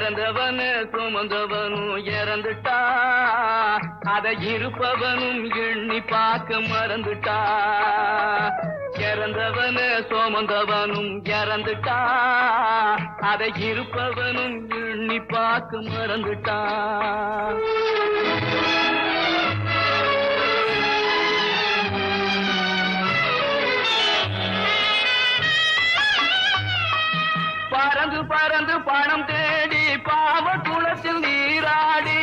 இறந்தவனு சுமந்தவனும் இறந்துட்டா, அதை இருப்பவனும் எண்ணி பார்க்க மறந்துட்டா. இறந்தவனு சுமந்தவனும் இறந்துட்டா, அதை இருப்பவனும் எண்ணி பார்க்க மறந்துட்டா. பறந்து பறந்து பணம் தேடி பாவ குளத்தில் நீராடி,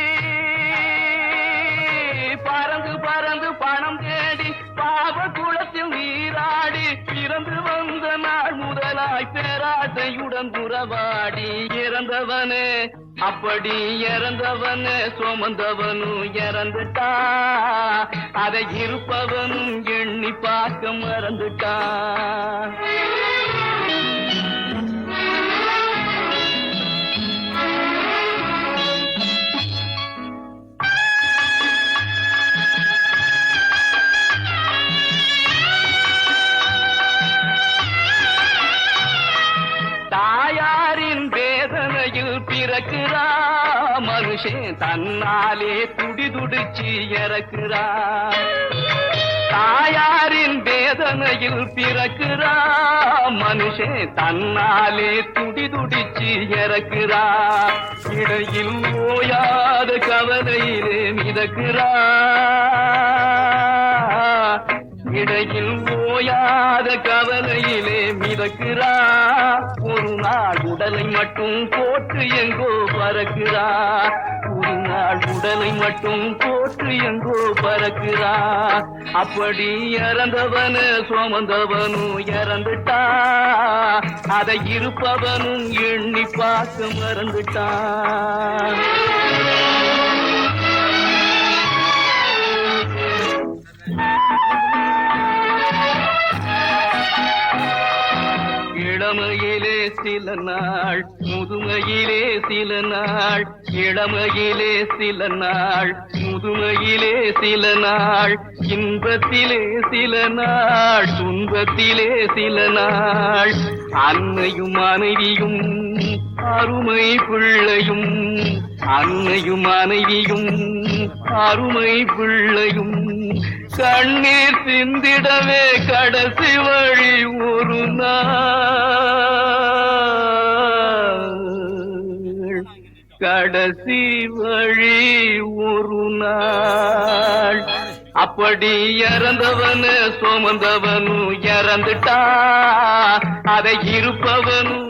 பறந்து பறந்து பணம் தேடி பாவ குளத்தில் நீராடி, பிறந்து வந்த நாள் முதலாய் பேராசையுடன் உறவாடி. இறந்தவனே அப்படி இறந்தவனே சுமந்தவனும் இறந்துட்டா, அதை இருப்பவனும் எண்ணி பார்க்க மறந்துட்டா. தாயாரின் வேதனையில் பிறக்கிறா மனுஷன், தன்னாலே துடி துடிச்சு இறக்கிறா. தாயாரின் வேதனையில் பிறக்கிறா மனுஷன், தன்னாலே துடி துடிச்சு இறக்கிறா. இடையில் ஓயாத கவலையிலே மிதக்கிறா, இடையில் ஓயாத கவலையிலே மிதக்கிறா. ஒரு நாள் உடலை மட்டும் போட்டு எங்கோ பறக்கிறா, ஒரு நாள் உடலை மட்டும் போட்டு எங்கோ பறக்கிறா. அப்படி இறந்தவனு சுமந்தவனும் இறந்துட்டா, அதை இருப்பவனும் எண்ணி பார்க்க மறந்துட்டான். இளமையிலே சில நாள், முதுமையிலே சில நாள், இளமையிலே சில நாள், முதுமையிலே சில நாள், இன்பத்திலே சில நாள், துன்பத்திலே சில நாள். அன்னையும் மனைவியும் அருமை பிள்ளையும், அன்னையும் மனைவியும் அருமை பிள்ளையும் கண்ணீர் சிந்திடவே கடைசி வழி ஒரு நாள், கடைசி வழி ஒரு நாள். அப்படி இறந்தவனு சுமந்தவனும் இறந்துட்டா, அதை இருப்பவனும்